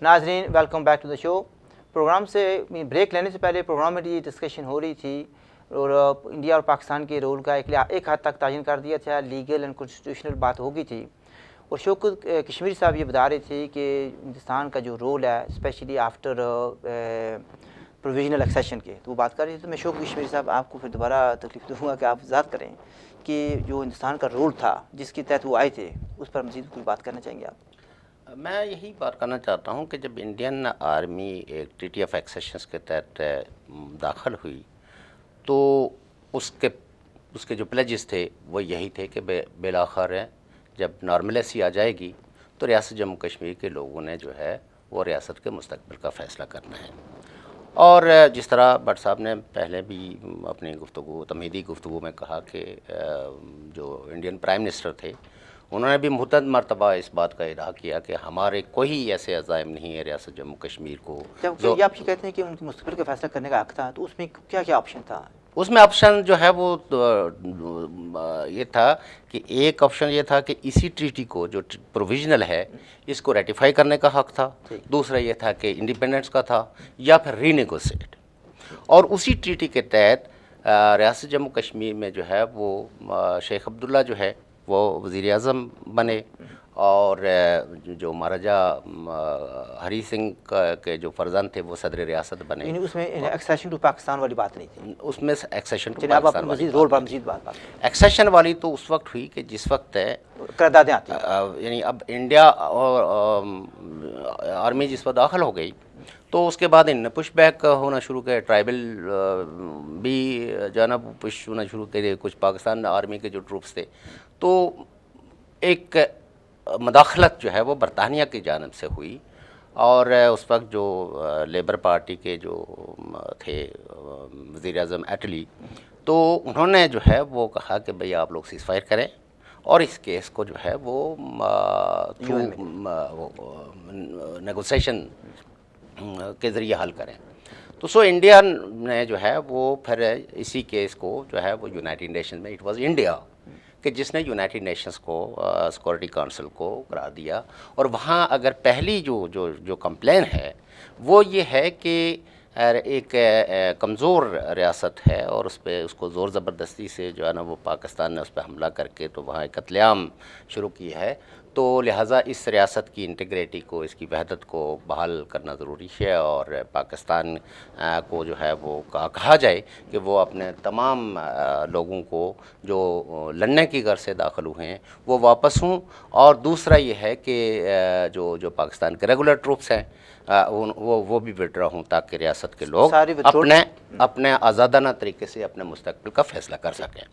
नाजरीन welcome back to the show. Program से break लेने से पहले प्रोग्राम में ये डिस्कशन हो रही थी और इंडिया और पाकिस्तान के रोल का एक हद तक तयन कर दिया था, लीगल एंड कॉन्स्टिट्यूशनल बात हो गई थी। और शौकत कश्मीरी साहब ये बता रहे थे कि हिंदुस्तान का जो रोल है स्पेशली आफ्टर प्रोविजनल एक्सेशन के, तो वो बात कर रहे थे। तो मैं शौकत कश्मीरी साहब आपको फिर दोबारा तकलीफ दूँगा कि आप वज़ाहत करें कि जो हिंदुस्तान का रोल था जिसके तहत वो आए थे, उस पर मज़ीद कोई बात करना चाहेंगे आप? मैं यही बात करना चाहता हूँ कि जब इंडियन आर्मी एक ट्रीटी ऑफ एक्सेशंस के तहत दाखिल हुई तो उसके जो प्लेजेस थे वो यही थे कि बिलाखिर जब नॉर्मलेसी आ जाएगी तो रियासत जम्मू कश्मीर के लोगों ने जो है वो रियासत के मुस्तकबिल का फ़ैसला करना है। और जिस तरह भट्ट साहब ने पहले भी अपनी तमहीदी गुफ्तगू में कहा कि जो इंडियन प्राइम मिनिस्टर थे उन्होंने भी मुतअद्दिद मरतबा इस बात का इज़हार किया कि हमारे कोई ऐसे अज़ाइम नहीं है रियासत जम्मू कश्मीर को। जब आप ये कहते हैं कि उनके मुस्तक़बिल का फैसला करने का हक़ था, तो उसमें क्या क्या ऑप्शन था? उसमें ऑप्शन जो है वो ये था कि एक ऑप्शन ये था कि इसी ट्रीटी को जो प्रोविजनल है इसको रेटिफाई करने का हक़ था, दूसरा ये था कि इंडिपेंडेंस का था या फिर रीनेगोशिएट। और उसी ट्रीटी के तहत रियासत जम्मू कश्मीर में जो है वो शेख अब्दुल्ला जो है वो वज़ीर आज़म बने और जो महाराजा हरी सिंह के जो फर्जंद थे वो सदर रियासत बने। उसमें एक्सेशन टू पाकिस्तान वाली बात नहीं थी? उसमें एक्सेशन टू पाकिस्तान वाली रोल पर मज़ीद बात एक्सेशन वाली तो उस वक्त हुई कि जिस वक्त करारदादें आती हैं, यानी अब इंडिया और आर्मी जिस वक्त दाखिल हो गई तो उसके बाद इन्होंने पुश बैक होना शुरू किया। ट्राइबल भी जो है ना पुश होना शुरू किए, कुछ पाकिस्तान आर्मी के जो ट्रूप्स थे। तो एक मदाखलत जो है वो बरतानिया की जानब से हुई और उस वक्त जो लेबर पार्टी के जो थे वज़ीर आज़म एटली, तो उन्होंने जो है वो कहा कि भाई आप लोग सीज़फायर करें और इस केस को जो है वो थ्रू नेगोशिएशन के ज़रिए हल करें। तो इंडिया ने जो है वो फिर इसी केस को जो है वो यूनाइटेड नेशन में, इट वाज इंडिया कि जिसने यूनाइटेड नेशंस को सिक्योरिटी काउंसिल को करा दिया। और वहाँ अगर पहली जो कंप्लेन है वो ये है कि एक कमज़ोर रियासत है और उसको ज़ोर ज़बरदस्ती से जो है ना वो पाकिस्तान ने उस पर हमला करके तो वहाँ एक कत्लेआम शुरू की है। तो लिहाजा इस रियासत की इंटीग्रिटी को, इसकी वहदत को बहाल करना ज़रूरी है और पाकिस्तान को जो है वो कहा जाए कि वो अपने तमाम लोगों को जो लड़ने की गर्ज से दाखिल हुए हैं वो वापस हों। और दूसरा ये है कि जो पाकिस्तान के रेगुलर ट्रूप्स हैं वो भी विड्रा हों ताकि रियासत के लोग अपने आज़ादाना तरीके से अपने मुस्तकबिल का फ़ैसला कर सकें।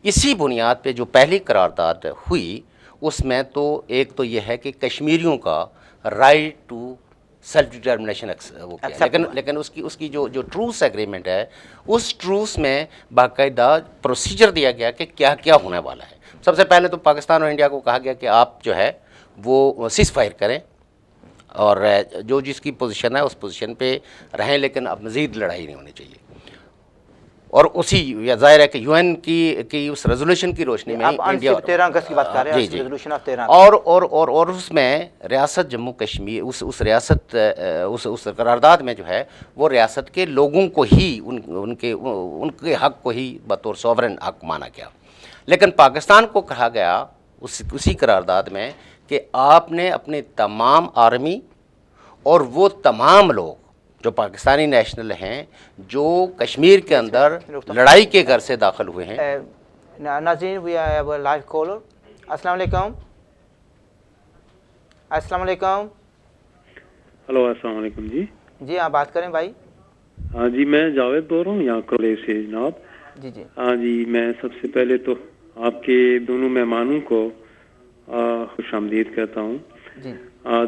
इसी बुनियाद पे जो पहली करारदाद हुई उसमें तो एक तो यह है कि कश्मीरियों का राइट टू सेल्फ डिटर्मिनेशन वो किया, लेकिन उसकी जो ट्रूस एग्रीमेंट है उस ट्रूस में बाकायदा प्रोसीजर दिया गया कि क्या क्या होने वाला है। सबसे पहले तो पाकिस्तान और इंडिया को कहा गया कि आप जो है वो सीज़ फायर करें और जो जिसकी पोजीशन है उस पोजीशन पे रहें, लेकिन अब मज़ीद लड़ाई नहीं होनी चाहिए। और उसी या ज़ाहिर है कि यूएन की उस रेजोल्यूशन की रोशनी में इंडिया 13 अगस्त की बात कर रहे हैं, रेजोल्यूशन ऑफ 13 और उसमें रियासत जम्मू कश्मीर उस रियासत उस करारदाद में जो है वो रियासत के लोगों को ही उनके हक़ को ही बतौर सॉवरेन हक़ माना गया। लेकिन पाकिस्तान को कहा गया उसी करारदाद में कि आपने अपने तमाम आर्मी और वो तमाम लोग जो पाकिस्तानी नेशनल हैं जो कश्मीर के अंदर लड़ाई के घर से दाखिल हुए हैं। नाज़रीन we have a live caller. अस्सलाम वालेकुम। अस्सलाम वालेकुम। हेलो अस्सलाम वालेकुम जी। जी आप बात करें भाई। हाँ जी, मैं जावेद बोल रहा हूँ यहाँ कॉलेज से जनाब। जी जी। हाँ जी, मैं सबसे पहले तो आपके दोनों मेहमानों को खुशामदीद कहता हूँ जी।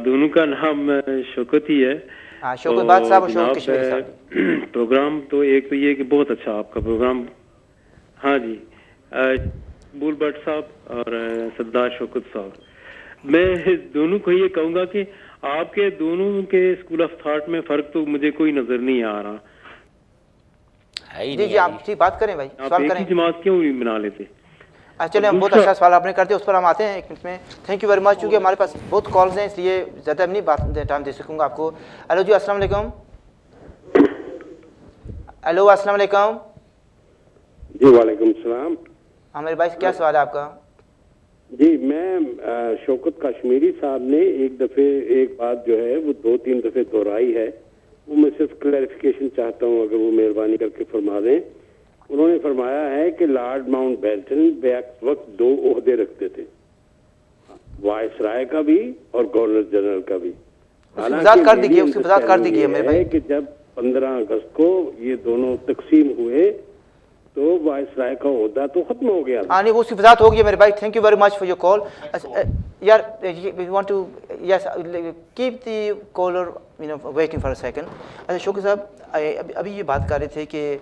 दोनों का नाम शौकत ही है। शौकत बात साहब और शौकत कश्मीरी साहब। प्रोग्राम तो एक तो ये कि बहुत अच्छा आपका प्रोग्राम। हाँ जी, बुल भट्ट साहब और सरदार शौकत साहब, मैं दोनों को ये कहूँगा कि आपके दोनों के स्कूल ऑफ थॉट में फ़र्क तो मुझे कोई नज़र नहीं आ रहा है। जी जी आप ठीक बात करें भाई, आप एक ही जमात क्यों नहीं बना लेते? چلیں بہت اچھا سوال آپ نے کر دیا, اس پر ہم آتے ہیں 1 منٹ میں. تھینک یو ویری مچ. چونکہ ہمارے پاس بہت کالز ہیں اس لیے زیادہ نہیں بات ٹائم دے سکوں گا آپ کو. ہلو جی السلام علیکم. ہلو السلام علیکم. جی وعلیکم السلام. ہاں میرے بھائی کیا سوال ہے آپ کا؟ جی میں شوکت کشمیری صاحب نے ایک دفعہ ایک بات جو ہے وہ 2-3 دفعے دہرائی ہے, وہ میں صرف کلیریفیکیشن چاہتا ہوں, اگر وہ مہربانی کر کے فرما دیں. انہوں نے فرمایا ہے کہ لارڈ ماؤنٹ بیٹن بیک وقت 2 عہدے رکھتے تھے, وائس رائے کا بھی اور گورنر جنرل کا بھی. وضاحت کر دیجیے, اس کی وضاحت کر دیجیے میرے بھائی. کہ جب 15 اگست کو یہ دونوں تقسیم ہوئے تو وائس رائے کا عہدہ تو ختم ہو گیا. ہاں نہیں وہ اس کی وضاحت ہو گئی ہے میرے بھائی. Thank you very much for your call. یار we want to yes keep the caller waiting for a second. اچھا شوقی صاحب ابھی یہ بات کر رہے تھے کہ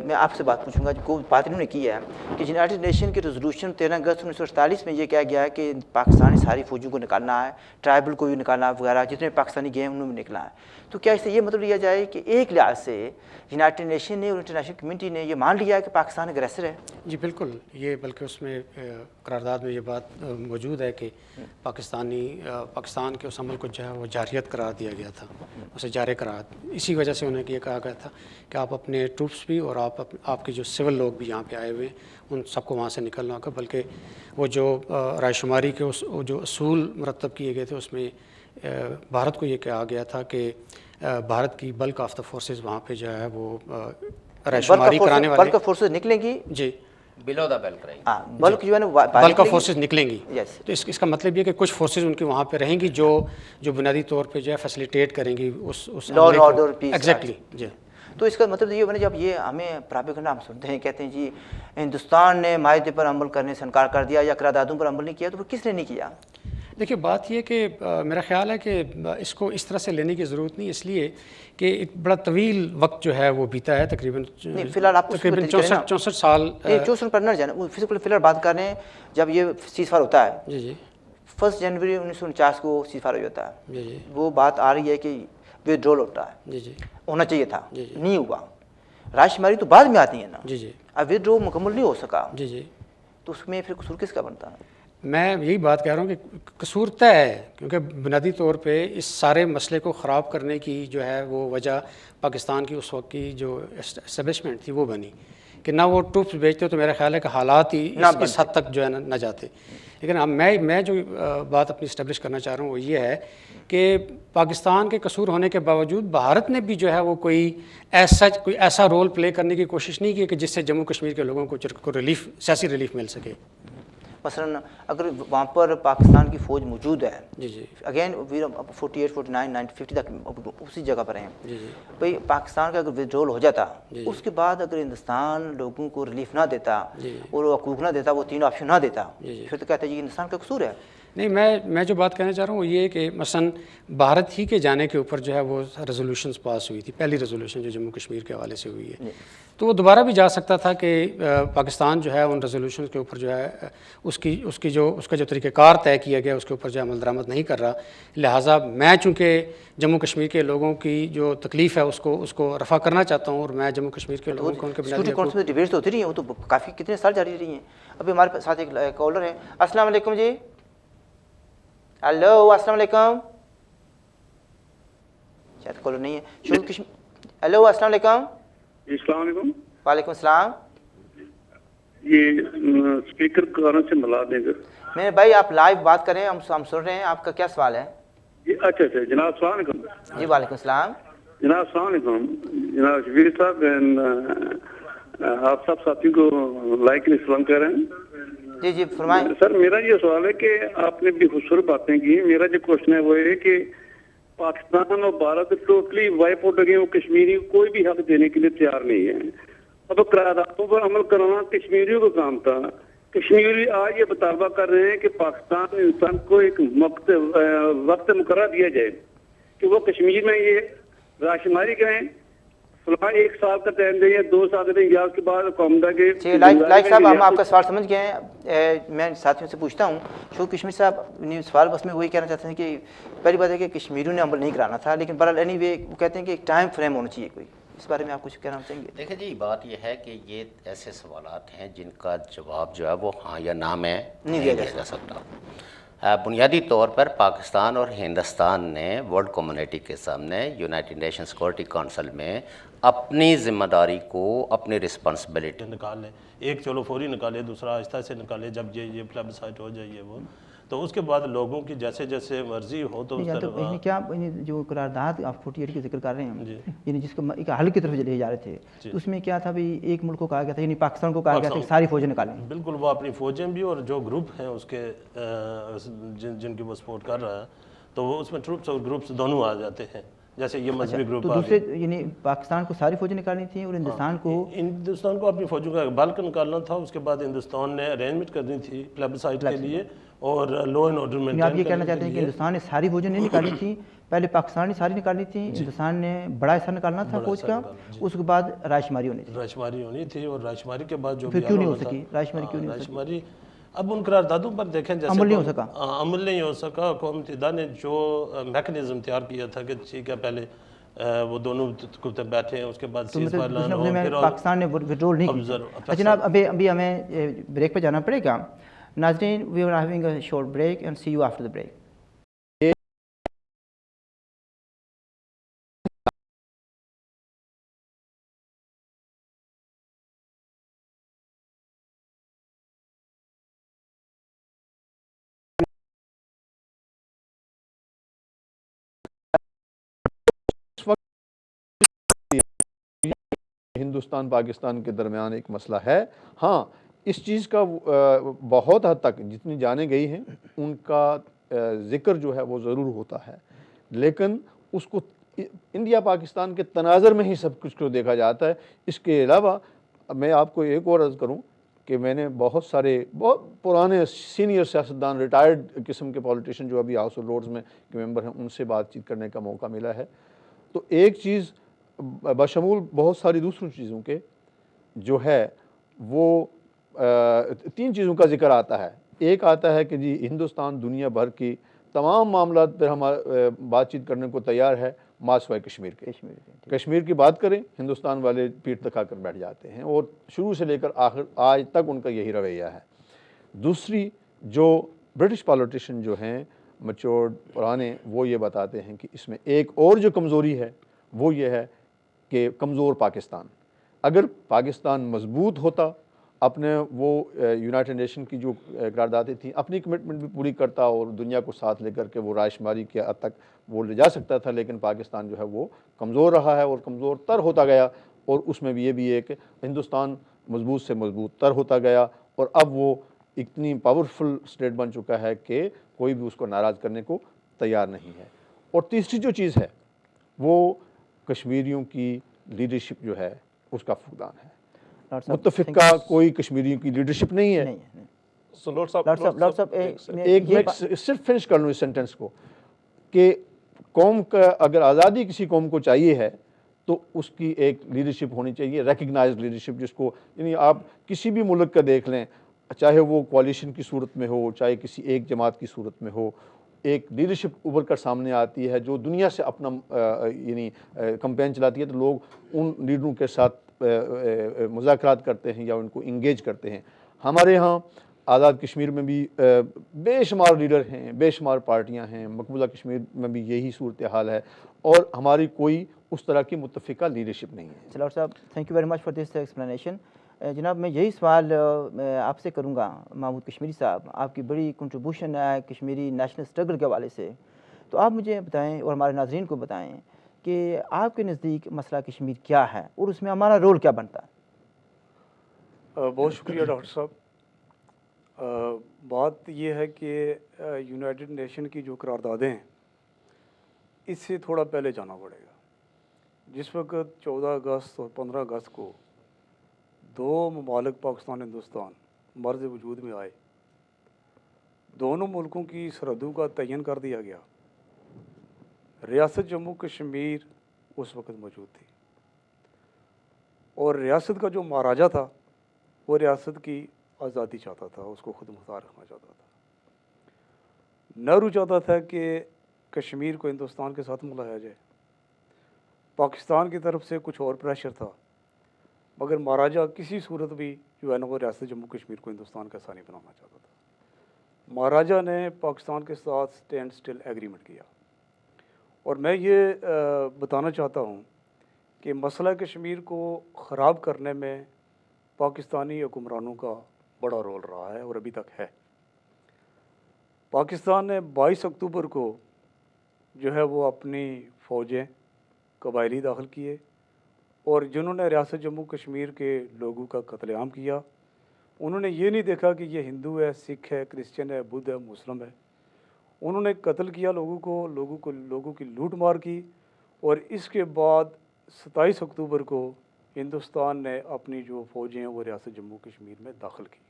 میں آپ سے بات پوچھوں گا, کوئی بات انہوں نے کی ہے کہ یونائٹڈ نیشن کی ریزولوشن 13 اگست 1948 میں یہ کہا گیا ہے کہ پاکستانی ساری فوجوں کو نکالنا ہے, ٹرائبل کو بھی نکالنا ہے وغیرہ, جتنے پاکستانی گئے ہیں انہوں نے نکلا ہے. تو کیا اس سے یہ مطلب لیا جائے کہ ایک لحاظ سے یونائٹڈ نیشن نے اور انٹرنیشنل کمیونٹی نے یہ مان لیا ہے کہ پاکستان اگریسر ہے؟ جی بالکل, یہ بلکہ اس میں قرارداد میں یہ بات موجود ہے کہ پاکستان کے اس عمل کو جو ہے وہ جاریت قرار دیا گیا تھا, اسے جاری قرار. اسی وجہ سے انہیں یہ کہا گیا تھا کہ آپ اپنے ٹروپس بھی اور آپ کے جو سول لوگ بھی یہاں پہ آئے ہوئے ان سب کو وہاں سے نکلنا ہوگا. بلکہ وہ جو رائے شماری کے جو اصول مرتب کیے گئے تھے اس میں بھارت کو یہ کہا گیا تھا کہ بھارت کی بلک آف دا فورسز وہاں پہ جو ہے وہ رائے شماری کرانے والے بلک آف فورسز نکلیں گی. جی بلو دا بیلٹ رہیں گی, بلک جو ہے نا بلک آف فورسز نکلیں گی. یس, تو اس کا مطلب یہ کہ کچھ فورسز ان کے وہاں پہ رہیں گی جو بنیادی طور پہ جو ہے فیسیلیٹیٹ کریں گی اس law and order peace. Exactly جی. تو اس کا مطلب یہ ہے جب یہ ہمیں پراپیگنڈا ہم سنتے ہیں, کہتے ہیں جی ہندوستان نے معاہدے پر عمل کرنے سے انکار کر دیا یا قراردادوں پر عمل نہیں کیا, تو پھر کس نے نہیں کیا؟ دیکھیے بات یہ کہ میرا خیال ہے کہ اس کو اس طرح سے لینے کی ضرورت نہیں, اس لیے کہ ایک بڑا طویل وقت جو ہے وہ بیتا ہے, تقریباً فی الحال آپ 64 سال. 64 پر نہ جانا, فی الحال بات کر رہے ہیں جب یہ سیز فائر ہوتا ہے. جی جی 1 جنوری 1949 کو سیز فائر ہو جاتا ہے. جی جی وہ بات آ رہی ہے کہ ودرول ہوتا ہے. جی جی ہونا چاہیے تھا, نہیں ہوا. رائے شماری تو بعد میں آتی ہے نا. جی جی اب ودرول مکمل نہیں ہو سکا. جی جی تو اس میں پھر قصور کس کا بنتا ہے؟ میں یہی بات کہہ رہا ہوں کہ قصور طے ہے, کیونکہ بنیادی طور پہ اس سارے مسئلے کو خراب کرنے کی جو ہے وہ وجہ پاکستان کی اس وقت کی جو اسٹیبلشمنٹ تھی وہ بنی کہ نہ وہ ٹروپس بیچتے, تو میرا خیال ہے کہ حالات ہی اس حد تک جو ہے نہ جاتے. لیکن اب میں جو بات اپنی اسٹیبلش کرنا چاہ رہا ہوں وہ یہ ہے کہ پاکستان کے قصور ہونے کے باوجود بھارت نے بھی جو ہے وہ کوئی ایسا رول پلے کرنے کی کوشش نہیں کی کہ جس سے جموں کشمیر کے لوگوں کو ریلیف, سیاسی ریلیف مل سکے. مثلا اگر وہاں پر پاکستان کی فوج موجود ہے, جی جی اگین 48, 49, 90, 50 تک اسی جگہ پر ہیں, جی جی بھائی پاکستان کا اگر ودرول ہو جاتا, اس کے بعد اگر ہندوستان لوگوں کو ریلیف نہ دیتا اور حقوق نہ دیتا, وہ 3 آپشن نہ دیتا, پھر تو کہتے ہیں یہ ہندوستان کا قصور ہے. نہیں, میں جو بات کہنا چاہ رہا ہوں وہ یہ ہے کہ مثلا بھارت ہی کے جانے کے اوپر جو ہے وہ ریزولوشنز پاس ہوئی تھی, پہلی ریزولوشن جو جموں کشمیر کے حوالے سے ہوئی ہے, تو وہ دوبارہ بھی جا سکتا تھا کہ پاکستان جو ہے ان ریزولوشنز کے اوپر جو ہے اس کا جو طریقہ کار طے کیا گیا اس کے اوپر جو ہے عمل درآمد نہیں کر رہا. لہٰذا میں چونکہ جموں کشمیر کے لوگوں کی جو تکلیف ہے اس کو رفع کرنا چاہتا ہوں, اور میں جموں کشمیر کے لوگوں کو ان کے سیکورٹی کونسل میں ڈیبیٹس ہوتی رہی ہیں, وہ تو کافی کتنے سال جاری رہی ہیں. ابھی ہمارے ساتھ ایک کالر ہے. السلام علیکم جی. ہلو السلام علیکم. شاید کالر نہیں ہے. ہلو السلام علیکم. السلام علیکم. وعلیکم السلام. یہ اسپیکر کارن سے ملا دیں گے. میرے بھائی آپ لائیو بات کریں, ہم سن رہے ہیں. آپ کا کیا سوال ہے؟ جی اچھا جناب السلام علیکم. جی وعلیکم السلام. جناب السلام علیکم. جناب شبیر صاحب, آپ سب ساتھی کو لائک سلام کہہ رہے ہیں. جی جی فرمائیں. سر میرا یہ سوال ہے کہ آپ نے بھی خوبصورت باتیں کی. میرا جو کوشچن ہے وہ یہ کہ پاکستان اور بھارت ٹوٹلی وائپ آؤٹ ہو گئے, وہ کشمیری کو کوئی بھی حق دینے کے لیے تیار نہیں ہے. اب قراردادوں پر عمل کرنا کشمیریوں کا کام تھا. کشمیری آج یہ مطالبہ کر رہے ہیں کہ پاکستان انسان کو ایک وقت مقررہ دیا جائے کہ وہ کشمیر میں یہ راشماری کریں, فلاں 1 سال کا ٹائم دیں یا 2 سال کا دیں, یا اس کے بعد قوم دا کے لائک صاحب ہم آپ کا سوال سمجھ گئے ہیں. میں ساتھیوں سے پوچھتا ہوں. شوق کشمیر صاحب سوال بس میں وہی کہنا چاہتے ہیں کہ پہلی بات ہے کہ کشمیریوں نے عمل نہیں کرانا تھا, لیکن بہرحال اینی وے وہ کہتے ہیں کہ ایک ٹائم فریم ہونا چاہیے کوئی. اس بارے میں آپ کچھ کہنا چاہیں گے؟ دیکھیں جی، بات یہ ہے کہ یہ ایسے سوالات ہیں جن کا جواب جو ہے وہ ہاں یا نہ میں نہیں دیا جا سکتا۔ بنیادی طور پر پاکستان اور ہندوستان نے ورلڈ کمیونٹی کے سامنے یونائٹڈ نیشن سیکورٹی کونسل میں اپنی ذمہ داری کو، اپنی رسپانسبلٹی نکال لیں، ایک چلو فوری نکالے، دوسرا آہستہ سے نکالے، جب یہ پلیبسائٹ ہو جائے وہ، تو اس کے بعد لوگوں کی جیسے جیسے مرضی ہو تو اس طرح کیا جو قرارداد آپ 48 کی ذکر کر رہے ہیں، یعنی جس کو ایک حل کی طرف لے جا رہے تھے، تو اس میں کیا تھا بھی ایک ملک کو کہا گیا تھا، یعنی پاکستان کو کہا گیا تھا کہ ساری فوجیں نکالیں؟ بالکل، وہ اپنی فوجیں بھی اور جو گروپ ہیں اس کے جن کی وہ سپورٹ کر رہا ہے، تو وہ اس میں ٹروپس اور گروپس دونوں آ جاتے ہیں، جیسے یہ مذہبی گروپ تو دوسرے یعنی پاکستان کو ساری فوجیں نکالنی تھیں اور ہندوستان کو اپنی فوجوں کا بلک نکالنا تھا۔ اس کے بعد ہندوستان نے ارینجمنٹ کرنی تھی پلیبسائٹ کے لیے اور لو اینڈ آرڈر مینٹین آپ یہ کہنا چاہتے ہیں کہ ہندوستان نے ساری فوجیں نہیں نکالی تھیں، پہلے پاکستان نے ساری نکالی تھی، ہندوستان نے بڑا حصہ نکالنا تھا فوج کا، اس کے بعد رائے شماری ہونی تھی، اور رائے شماری کے بعد جو پھر کیوں نہیں ہو سکی رائے شماری؟ کیوں نہیں رائے شماری اب ان قراردادوں پر دیکھیں، جیسے عمل نہیں ہو سکا، عمل نہیں ہو سکا۔ اقوام متحدہ نے جو میکنزم تیار کیا تھا کہ ٹھیک ہے پہلے وہ دونوں بیٹھے ہیں، اس کے بعد سیز فائر اعلان ہو، پھر پاکستان نے ودرول نہیں کیا۔ جناب ابھی ہمیں بریک پہ جانا پڑے گا ناظرین، we are having a short break and see you after the break. Hindustan Pakistan کے درمیان ایک مسئلہ ہے، ہاں اس چیز کا بہت حد تک جتنی جانیں گئی ہیں ان کا ذکر جو ہے وہ ضرور ہوتا ہے، لیکن اس کو انڈیا پاکستان کے تناظر میں ہی سب کچھ کو دیکھا جاتا ہے۔ اس کے علاوہ میں آپ کو ایک اور عرض کروں کہ میں نے بہت پرانے سینئر سیاستدان، ریٹائرڈ قسم کے پولیٹیشین جو ابھی ہاؤس آف لارڈز میں کے ممبر ہیں، ان سے بات چیت کرنے کا موقع ملا ہے، تو ایک چیز بشمول بہت ساری دوسری چیزوں کے جو ہے وہ 3 چیزوں کا ذکر آتا ہے۔ ایک آتا ہے کہ جی ہندوستان دنیا بھر کی تمام معاملات پر ہمارا بات چیت کرنے کو تیار ہے ماسوائے کشمیر کے۔ کشمیر کی بات کریں، ہندوستان والے پیٹھ دکھا کر بیٹھ جاتے ہیں، اور شروع سے لے کر آخر آج تک ان کا یہی رویہ ہے۔ دوسری جو برٹش پولیٹیشین جو ہیں میچورڈ پرانے، وہ یہ بتاتے ہیں کہ اس میں ایک اور جو کمزوری ہے وہ یہ ہے کہ کمزور پاکستان، اگر پاکستان مضبوط ہوتا، اپنے وہ یونائٹڈ نیشن کی جو قراردادیں تھیں اپنی کمٹمنٹ بھی پوری کرتا اور دنیا کو ساتھ لے کر کے وہ رائے شماری کے حد تک وہ لے جا سکتا تھا، لیکن پاکستان جو ہے وہ کمزور رہا ہے اور کمزور تر ہوتا گیا، اور اس میں بھی یہ بھی ہے کہ ہندوستان مضبوط سے مضبوط تر ہوتا گیا، اور اب وہ اتنی پاورفل اسٹیٹ بن چکا ہے کہ کوئی بھی اس کو ناراض کرنے کو تیار نہیں ہے۔ اور تیسری جو چیز ہے وہ کشمیریوں کی لیڈرشپ جو ہے اس کا فقدان ہے۔ متفقہ کوئی کشمیریوں کی لیڈرشپ نہیں ہے۔ ایک میں صرف فنش کر لوں اس سینٹنس کو کہ قوم کا اگر آزادی کسی قوم کو چاہیے ہے تو اس کی ایک لیڈرشپ ہونی چاہیے، ریکگنائزڈ لیڈرشپ، جس کو یعنی آپ کسی بھی ملک کا دیکھ لیں، چاہے وہ کوalition کی صورت میں ہو، چاہے کسی ایک جماعت کی صورت میں ہو، ایک لیڈرشپ ابھر کر سامنے آتی ہے جو دنیا سے اپنا یعنی کمپین چلاتی ہے، تو لوگ ان لیڈروں کے ساتھ مذاکرات کرتے ہیں یا ان کو انگیج کرتے ہیں۔ ہمارے ہاں آزاد کشمیر میں بھی بے شمار لیڈر ہیں، بے شمار پارٹیاں ہیں، مقبوضہ کشمیر میں بھی یہی صورتحال ہے، اور ہماری کوئی اس طرح کی متفقہ لیڈرشپ نہیں ہے۔ ڈاکٹر صاحب thank you very much for this explanation. جناب میں یہی سوال آپ سے کروں گا، محمود کشمیری صاحب، آپ کی بڑی کنٹریبیوشن ہے کشمیری نیشنل اسٹرگل کے حوالے سے، تو آپ مجھے بتائیں اور ہمارے ناظرین کو بتائیں کہ آپ کے نزدیک مسئلہ کشمیر کیا ہے اور اس میں ہمارا رول کیا بنتا ہے؟ بہت شکریہ ڈاکٹر صاحب۔ بات یہ ہے کہ یونائٹڈ نیشن کی جو قراردادیں ہیں اس سے تھوڑا پہلے جانا پڑے گا۔ جس وقت 14 اگست اور 15 اگست کو 2 ممالک پاکستان ہندوستان مرز وجود میں آئے، دونوں ملکوں کی سرحدوں کا تعین کر دیا گیا، ریاست جموں کشمیر اس وقت موجود تھی، اور ریاست کا جو مہاراجا تھا وہ ریاست کی آزادی چاہتا تھا، اس کو خود مختار رکھنا چاہتا تھا۔ نہرو چاہتا تھا کہ کشمیر کو ہندوستان کے ساتھ ملایا جائے، पाकिस्तान की तरफ से कुछ और प्रेशर था, मगर महाराजा किसी सूरत भी जो है ना वो रियासत जम्मू कश्मीर को हिंदुस्तान का हिस्सा नहीं बनाना चाहता था। महाराजा ने पाकिस्तान के साथ स्टैंड स्टिल एग्रीमेंट किया। और मैं ये बताना चाहता हूँ कि मसला कश्मीर को ख़राब करने में पाकिस्तानी हुक्मरानों का बड़ा रोल रहा है और अभी तक है। पाकिस्तान ने 22 अक्टूबर को जो है वो अपनी फ़ौजें कबायली दाखिल किए और जिन्होंने रियासत जम्मू कश्मीर के लोगों का कत्लेआम किया, उन्होंने ये नहीं देखा कि ये हिंदू है, सिख है, क्रिश्चियन है, बुद्ध है, मुस्लिम है। उन्होंने कत्ल किया लोगों की लूट मार की। और इसके बाद 27 अक्टूबर को हिंदुस्तान ने अपनी जो फ़ौजें हैं वो रियासत जम्मू कश्मीर में दाखिल की।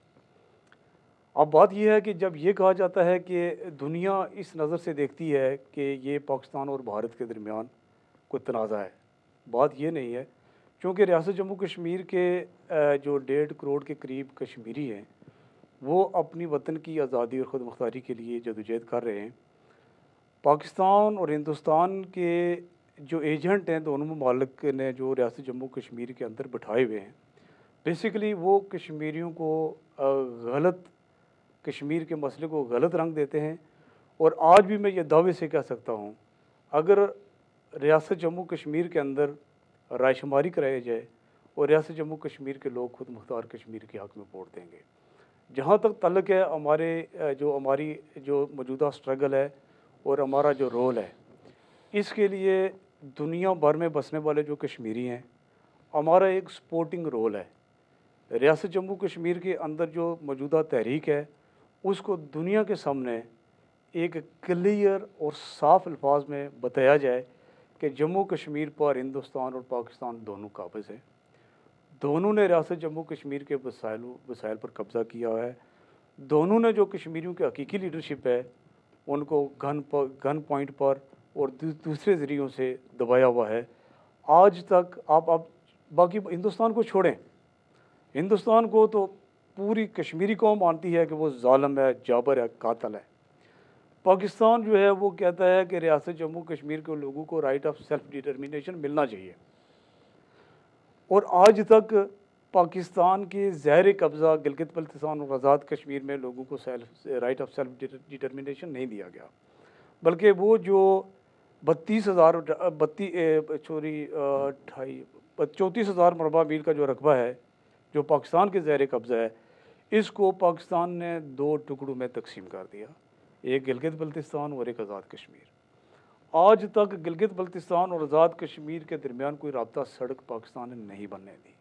अब बात यह है कि जब ये कहा जाता है कि दुनिया इस नज़र से देखती है कि ये पाकिस्तान और भारत के दरमियान कोई तनाज़ा है, बात ये नहीं है, क्योंकि रियासत जम्मू कश्मीर के जो 1.5 करोड़ के करीब कश्मीरी हैं वो अपनी वतन की आज़ादी और ख़ुद मुख्तारी के लिए जदोजहद कर रहे हैं। पाकिस्तान और हिंदुस्तान के जो एजेंट हैं दोनों ममालिक ने जो रियासत जम्मू कश्मीर के अंदर बिठाए हुए हैं, बेसिकली वो कश्मीरियों को गलत कश्मीर के मसले को गलत रंग देते हैं। और आज भी मैं ये दावे से कह सकता हूँ, अगर रियासत जम्मू कश्मीर के अंदर रायशुमारी कराई जाए और रियासत जम्मू कश्मीर के लोग खुद मुख्तार कश्मीर के हक़ में वोट देंगे। जहाँ तक तल्लुक़ है हमारी जो मौजूदा स्ट्रगल है और हमारा जो रोल है, इसके लिए दुनिया भर में बसने वाले जो कश्मीरी हैं, हमारा एक सपोर्टिंग रोल है। रियासत जम्मू कश्मीर के अंदर जो मौजूदा तहरीक है उसको दुनिया के सामने एक क्लियर और साफ अल्फाज में बताया जाए कि जम्मू कश्मीर पर हिंदुस्तान और पाकिस्तान दोनों काबिज़ हैं। दोनों ने रियासत जम्मू कश्मीर के वसाइल पर कब्ज़ा किया है। दोनों ने जो कश्मीरियों की हकीकी लीडरशिप है उनको गन पॉइंट पर और दूसरे ज़रियों से दबाया हुआ है। आज तक आप बाकी हिंदुस्तान को छोड़ें, हिंदुस्तान को तो पूरी कश्मीरी कौम मानती है कि वो ज़ालिम है, जाबर है, कातिल है। पाकिस्तान जो है वो कहता है कि रियासत जम्मू कश्मीर के लोगों को राइट ऑफ सेल्फ डिटर्मिनेशन मिलना चाहिए। और आज तक पाकिस्तान के ज़ाहिर कब्ज़ा गिलगित बल्तिस्तान और आज़ाद कश्मीर में लोगों को राइट ऑफ सेल्फ डिटर्मिनेशन नहीं दिया गया, बल्कि वो जो 34,000 मरबा मील का जो रकबा है जो पाकिस्तान के ज़ाहिर कब्ज़ा है, इसको पाकिस्तान ने 2 टुकड़ों में तकसीम कर दिया, एक गिलगित बल्तिस्तान और एक आज़ाद कश्मीर। आज तक गिलगित बल्तिस्तान और आज़ाद कश्मीर के दरमियान कोई राब्ता सड़क पाकिस्तान ने नहीं बनने दी।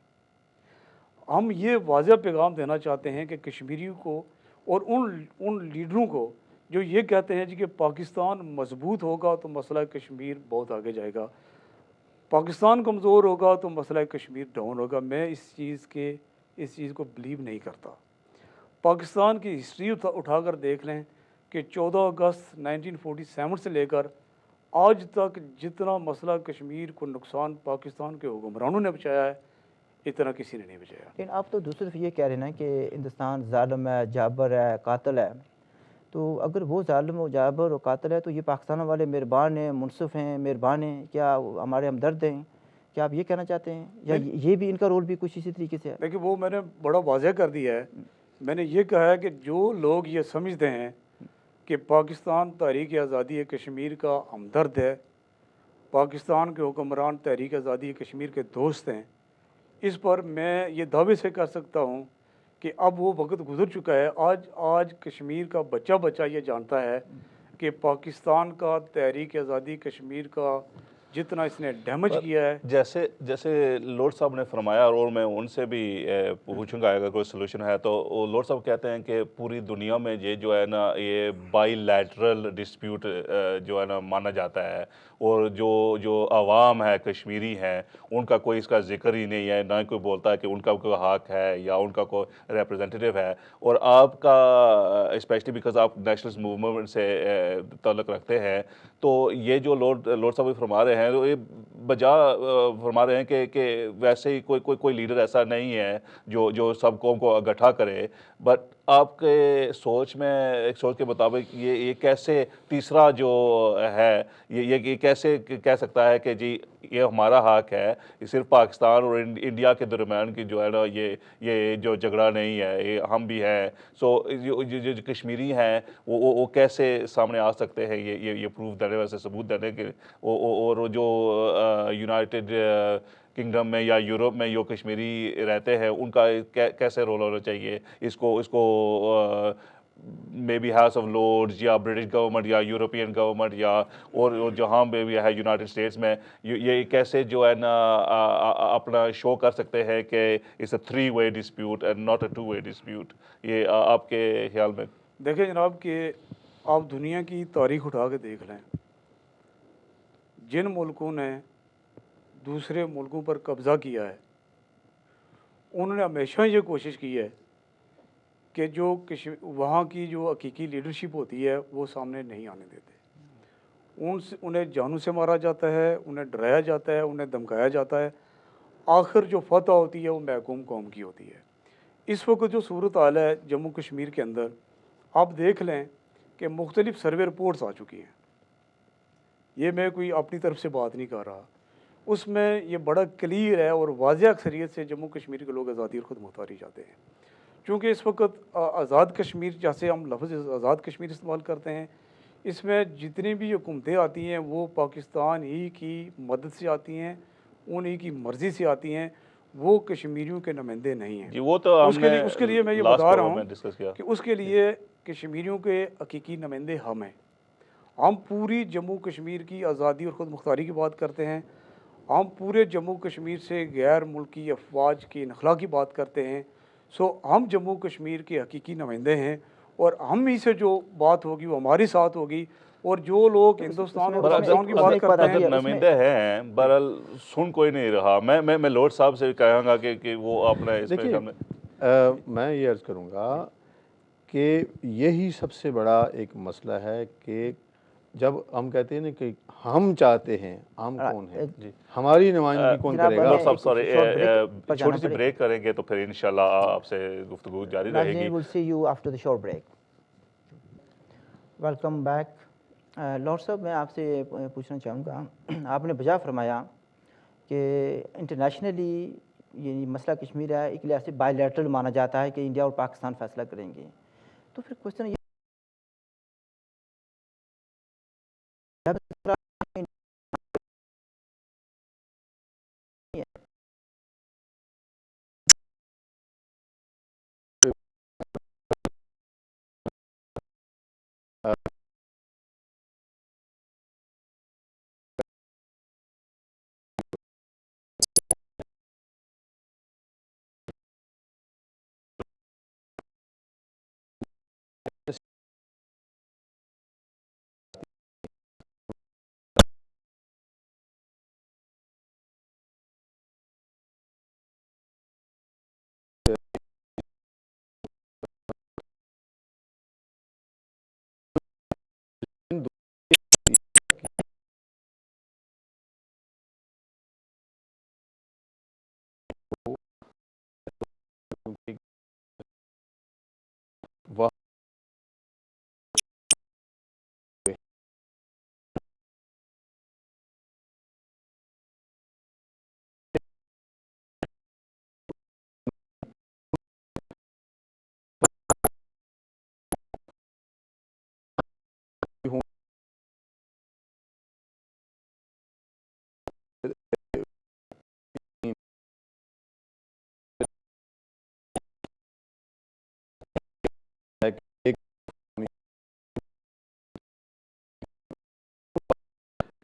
हम ये वाज़ेह पैगाम देना चाहते हैं कि कश्मीरियों को और उन लीडरों को जो ये कहते हैं जी कि पाकिस्तान मजबूत होगा तो मसला कश्मीर बहुत आगे जाएगा, पाकिस्तान कमज़ोर होगा तो मसला कश्मीर डाउन होगा। मैं इस चीज़ को बिलीव नहीं करता। पाकिस्तान की हिस्ट्री उठाकर देख लें कि 14 अगस्त 1947 से लेकर आज तक जितना मसला कश्मीर को नुकसान पाकिस्तान के हुक्मरानों ने बचाया है, इतना किसी ने नहीं बचाया। लेकिन आप तो दूसरी तरफ ये कह रहे हैं ना कि हिंदुस्तान ज़ालिम है, जाबर है, कातिल है। तो अगर वो ज़ालिम और जाबर और कातिल है तो ये पाकिस्तान वाले मेहरबान हैं, मुनसिफ़ हैं, मेहरबान हैं, क्या हमारे हमदर्द हैं? क्या आप ये कहना चाहते हैं, या ये भी इनका रोल भी कुछ इसी तरीके से है? देखिए, वो मैंने बड़ा वाज़ेह कर दिया है। मैंने ये कहा है कि जो लोग ये समझते हैं कि पाकिस्तान तहरीक आज़ादी कश्मीर का हमदर्द है, पाकिस्तान के हुक्मरान तहरीक आज़ादी कश्मीर के दोस्त हैं, इस पर मैं ये दावे से कर सकता हूँ कि अब वो वक्त गुजर चुका है। आज कश्मीर का बच्चा ये जानता है कि पाकिस्तान का तहरीक आज़ादी कश्मीर का जितना इसने डैमेज किया है। जैसे लॉर्ड साहब ने फरमाया, और मैं उनसे भी पूछूंगा अगर कोई सलूशन है तो, लॉर्ड साहब कहते हैं कि पूरी दुनिया में ये जो है ना ये बाईलैटरल डिस्प्यूट जो है ना माना जाता है, और जो आवाम है कश्मीरी हैं उनका कोई इसका जिक्र ही नहीं है, ना कोई बोलता है कि उनका कोई हक है या उनका कोई रिप्रेजेंटेटिव है। और आपका स्पेशली बिकॉज आप नेशनलिस्ट मूवमेंट से ताल्लुक़ रखते हैं, तो ये जो लॉर्ड साहब फरमा रहे हैं तो ये बजा फरमा रहे हैं कि वैसे ही कोई लीडर ऐसा नहीं है जो सब कौम को इकट्ठा करे, बट आपके सोच में, एक सोच के मुताबिक ये कैसे तीसरा जो है ये कैसे कह सकता है कि जी ये हमारा हक है, ये सिर्फ पाकिस्तान और इंडिया के दरमियान की जो है ना ये जो झगड़ा नहीं है, ये हम भी हैं। सो जो कश्मीरी हैं वो कैसे सामने आ सकते हैं ये प्रूफ देने, वैसे सबूत देने के, और जो यूनाइटेड किंगडम में या यूरोप में जो कश्मीरी रहते हैं उनका कैसे रोल होना चाहिए, इसको may be House of Lords या ब्रिटिश गवर्नमेंट या यूरोपियन गवर्नमेंट या और जहाँ पे भी है यूनाइटेड स्टेट्स में, ये कैसे जो है ना अपना शो कर सकते हैं कि it's a 3-way dispute and not a 2-way dispute. ये आपके ख्याल में? देखें जनाब कि आप दुनिया की तारीख उठा के देख लें, जिन मुल्कों ने दूसरे मुल्कों पर कब्ज़ा किया है उन्होंने हमेशा ये कोशिश की है कि जो वहाँ की जो हकीकी लीडरशिप होती है वो सामने नहीं आने देते। उन्हें जानू से मारा जाता है, उन्हें डराया जाता है, उन्हें धमकाया जाता है। आखिर जो फतह होती है वो महकूम कौम की होती है। इस वक्त जो सूरत हाल है जम्मू कश्मीर के अंदर, आप देख लें कि मुख्तलिफ सर्वे रिपोर्ट्स आ चुकी हैं। ये मैं कोई अपनी तरफ से बात नहीं कर रहा, उसमें ये बड़ा क्लियर है और वाज़ेह अक्सरियत से जम्मू कश्मीर के लोग आज़ादी और ख़ुद मुख्तारी चाहते हैं। क्योंकि इस वक्त आज़ाद कश्मीर, जैसे हम लफ्ज़ आज़ाद कश्मीर इस्तेमाल करते हैं, इसमें जितनी भी हुकूमतें आती हैं वो पाकिस्तान ही की मदद से आती हैं, उन्हीं की मर्ज़ी से आती हैं, वो कश्मीरियों के नुमाइंदे नहीं हैं। जी, वो तो उसके लिए मैं ये बता रहा हूँ कि उसके लिए कश्मीरियों के हकीकी नुमाइंदे हम हैं। हम पूरी जम्मू कश्मीर की आज़ादी और ख़ुद मुख्तारी की बात करते हैं। हम पूरे जम्मू कश्मीर से गैर मुल्की अफवाज की नखला की बात करते हैं। सो हम जम्मू कश्मीर के हकीकी नुमाइंदे हैं और हम ही से जो बात होगी वो हमारे साथ होगी। और जो लोग हिंदुस्तान और पाकिस्तान की बात करते हैं, नुमाइंदे हैं, बहरहाल सुन कोई नहीं रहा। मैं लॉर्ड साहब से कहूँगा कि वो अपने देखिए, मैं ये अर्ज़ करूँगा कि यही सबसे बड़ा एक मसला है कि जब हम कहते हैं ना कि हम चाहते हैं, हम कौन है, हमारी नुमाइंदगी कौन करेगा? साहब सॉरी, छोटी सी ब्रेक करेंगे तो फिर इंशाल्लाह आपसे गुफ्तगू जारी रहेगी। We'll see you after the short break. Welcome back. Lord साहब, मैं आपसे पूछना चाहूँगा, आपने बजा फरमाया कि इंटरनेशनली ये मसला कश्मीर है एक लिहाज से बायलैटरल माना जाता है कि इंडिया और पाकिस्तान फैसला करेंगे। तो फिर क्वेश्चन ये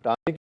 टाइम